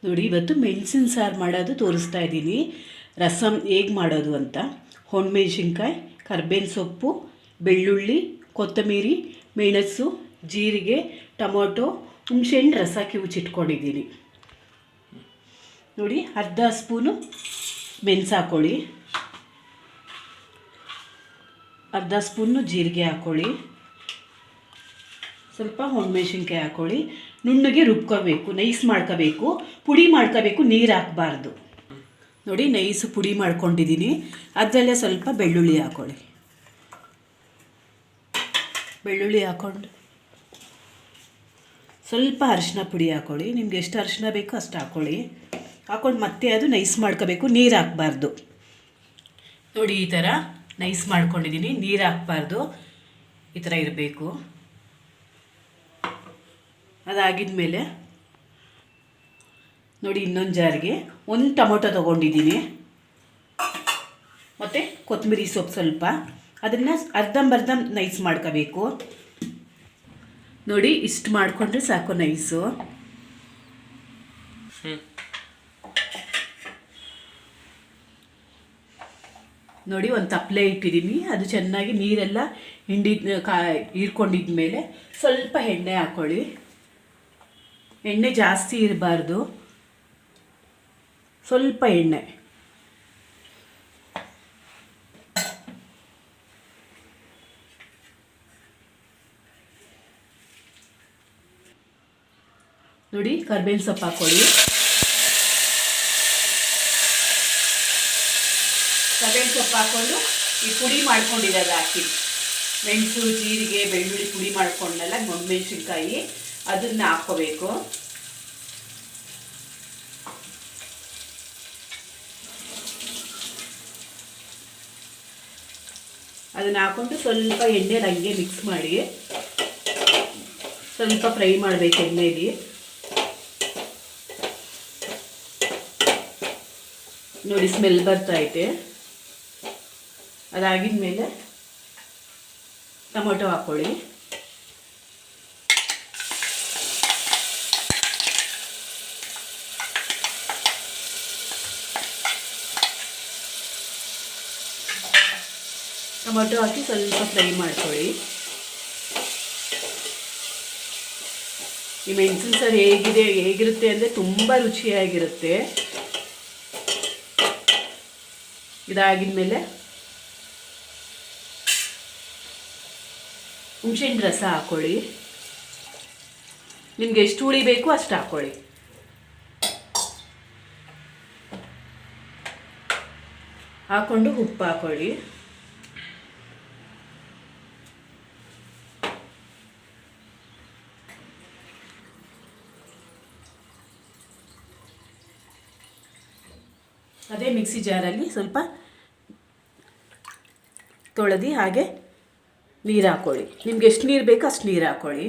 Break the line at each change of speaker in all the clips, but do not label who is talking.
ನೋಡಿ, ಇವತ್ತು ಮೆಣಸಿನ ಸಾರು ಮಾಡೋದು ತೋರಿಸ್ತಾ ಇದ್ದೀನಿ. ರಸಮ್ ಹೇಗೆ ಮಾಡೋದು ಅಂತ. ಹೊಣಮೆಣ್ಸಿನ್ಕಾಯಿ, ಕರ್ಬೇವಿನ ಸೊಪ್ಪು, ಬೆಳ್ಳುಳ್ಳಿ, ಕೊತ್ತಂಬರಿ, ಮೆಣಸು, ಜೀರಿಗೆ, ಟೊಮೊಟೊ, ಹುಣಸೆಹಣ್ಣು ರಸ ಕಿವುಚಿಟ್ಕೊಂಡಿದ್ದೀನಿ. ನೋಡಿ, ಅರ್ಧ ಸ್ಪೂನು ಮೆಣಸು ಹಾಕ್ಕೊಳ್ಳಿ, ಅರ್ಧ ಸ್ಪೂನು ಜೀರಿಗೆ ಹಾಕ್ಕೊಳ್ಳಿ, ಸ್ವಲ್ಪ ಹೊಣಮೆಣ್ಸಿನ್ಕಾಯಿ ಹಾಕ್ಕೊಳ್ಳಿ. ನುಣ್ಣಗೆ ರುಬ್ಕೋಬೇಕು, ನೈಸ್ ಮಾಡ್ಕೋಬೇಕು, ಪುಡಿ ಮಾಡ್ಕೋಬೇಕು, ನೀರು ಹಾಕಬಾರ್ದು. ನೋಡಿ, ನೈಸು ಪುಡಿ ಮಾಡ್ಕೊಂಡಿದ್ದೀನಿ. ಅದರಲ್ಲೇ ಸ್ವಲ್ಪ ಬೆಳ್ಳುಳ್ಳಿ ಹಾಕ್ಕೊಳ್ಳಿ. ಬೆಳ್ಳುಳ್ಳಿ ಹಾಕ್ಕೊಂಡು ಸ್ವಲ್ಪ ಅರಿಶಿನ ಪುಡಿ ಹಾಕ್ಕೊಳ್ಳಿ. ನಿಮ್ಗೆ ಎಷ್ಟು ಅರಿಶಿನ ಬೇಕೋ ಅಷ್ಟು ಹಾಕ್ಕೊಳ್ಳಿ. ಹಾಕ್ಕೊಂಡು ಮತ್ತೆ ಅದು ನೈಸ್ ಮಾಡ್ಕೋಬೇಕು, ನೀರು ಹಾಕಬಾರ್ದು. ನೋಡಿ, ಈ ಥರ ನೈಸ್ ಮಾಡ್ಕೊಂಡಿದ್ದೀನಿ, ನೀರು ಹಾಕಬಾರ್ದು, ಈ ಥರ ಇರಬೇಕು. ಅದಾಗಿದ ಮೇಲೆ ನೋಡಿ, ಇನ್ನೊಂದು ಜಾರಿಗೆ ಒಂದು ಟೊಮೊಟೊ ತೊಗೊಂಡಿದ್ದೀನಿ, ಮತ್ತು ಕೊತ್ತಂಬರಿ ಸೊಪ್ಪು ಸ್ವಲ್ಪ, ಅದನ್ನು ಅರ್ಧಂಬರ್ಧ ನೈಸ್ ಮಾಡ್ಕೋಬೇಕು. ನೋಡಿ, ಇಷ್ಟು ಮಾಡಿಕೊಂಡ್ರೆ ಸಾಕು ನೈಸು. ನೋಡಿ, ಒಂದು ತಪ್ಪಲೆ ಇಟ್ಟಿದ್ದೀನಿ, ಅದು ಚೆನ್ನಾಗಿ ನೀರೆಲ್ಲ ಹೀರ್ಕೊಂಡಿದ ಮೇಲೆ ಸ್ವಲ್ಪ ಎಣ್ಣೆ ಹಾಕ್ಕೊಳ್ಳಿ. ಎಣ್ಣೆ ಜಾಸ್ತಿ ಇರಬಾರ್ದು, ಸ್ವಲ್ಪ ಎಣ್ಣೆ. ನೋಡಿ, ಕರ್ಬೇವಿನ ಸೊಪ್ಪು ಹಾಕ್ಕೊಳ್ಳಿ. ಕರ್ಬೇವಿನ ಸೊಪ್ಪು ಹಾಕ್ಕೊಂಡು ಈ ಪುಡಿ ಮಾಡ್ಕೊಂಡಿರೋದು ಹಾಕಿ. ಮೆಣಸು, ಜೀರಿಗೆ, ಬೆಳ್ಳುಳ್ಳಿ ಪುಡಿ ಮಾಡ್ಕೊಂಡಲ್ಲ, ಹೊಣಮೆಣ್ಸಿನ್ಕಾಯಿ, ಅದನ್ನು ಹಾಕ್ಕೋಬೇಕು. ಅದನ್ನು ಹಾಕ್ಕೊಂಡು ಸ್ವಲ್ಪ ಎಣ್ಣೆಲಿ ಹಂಗೆ ಮಿಕ್ಸ್ ಮಾಡಿ ಸ್ವಲ್ಪ ಫ್ರೈ ಮಾಡಬೇಕು ಎಣ್ಣೆಲಿ. ನೋಡಿ, ಸ್ಮೆಲ್ ಬರ್ತೈತೆ. ಅದಾಗಿದ ಮೇಲೆ ಟೊಮೊಟೊ ಹಾಕ್ಕೊಳ್ಳಿ. ಟೊಮೊಟೊ ಹಾಕಿ ಸ್ವಲ್ಪ ಫ್ರೈ ಮಾಡ್ಕೊಳ್ಳಿ. ಈ ಮೆಣಸಿನ ಸಾರು ಹೇಗಿರುತ್ತೆ ಅಂದರೆ ತುಂಬ ರುಚಿಯಾಗಿರುತ್ತೆ. ಇದಾಗಿದ ಮೇಲೆ ಹುಣಸೆಹಣ್ಣು ರಸ ಹಾಕ್ಕೊಳ್ಳಿ. ನಿಮ್ಗೆ ಎಷ್ಟು ಹುಳಿ ಬೇಕು ಅಷ್ಟು ಹಾಕ್ಕೊಳ್ಳಿ. ಹಾಕ್ಕೊಂಡು ಉಪ್ಪು ಹಾಕ್ಕೊಳ್ಳಿ. ಅದೇ ಮಿಕ್ಸಿ ಜಾರಲ್ಲಿ ಸ್ವಲ್ಪ ತೊಳೆದು ಹಾಗೆ ನೀರು ಹಾಕ್ಕೊಳ್ಳಿ. ನಿಮ್ಗೆ ಎಷ್ಟು ನೀರು ಬೇಕೋ ಅಷ್ಟು ನೀರು ಹಾಕ್ಕೊಳ್ಳಿ.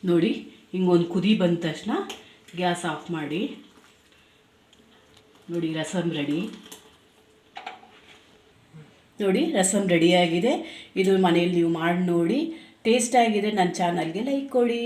ನೋಡಿ, ಹಿಂಗೊಂದು ಕುದಿ ಬಂದ ತಕ್ಷಣ ಗ್ಯಾಸ್ ಆಫ್ ಮಾಡಿ. ನೋಡಿ, ರಸಮ್ ರೆಡಿ. ನೋಡಿ, ರಸಮ್ ರೆಡಿಯಾಗಿದೆ. ಇದು ಮನೇಲಿ ನೀವು ಮಾಡಿ ನೋಡಿ. ಟೇಸ್ಟ್ ಆಗಿದೆ. ನನ್ನ ಚಾನಲ್ಗೆ ಲೈಕ್ ಕೊಡಿ.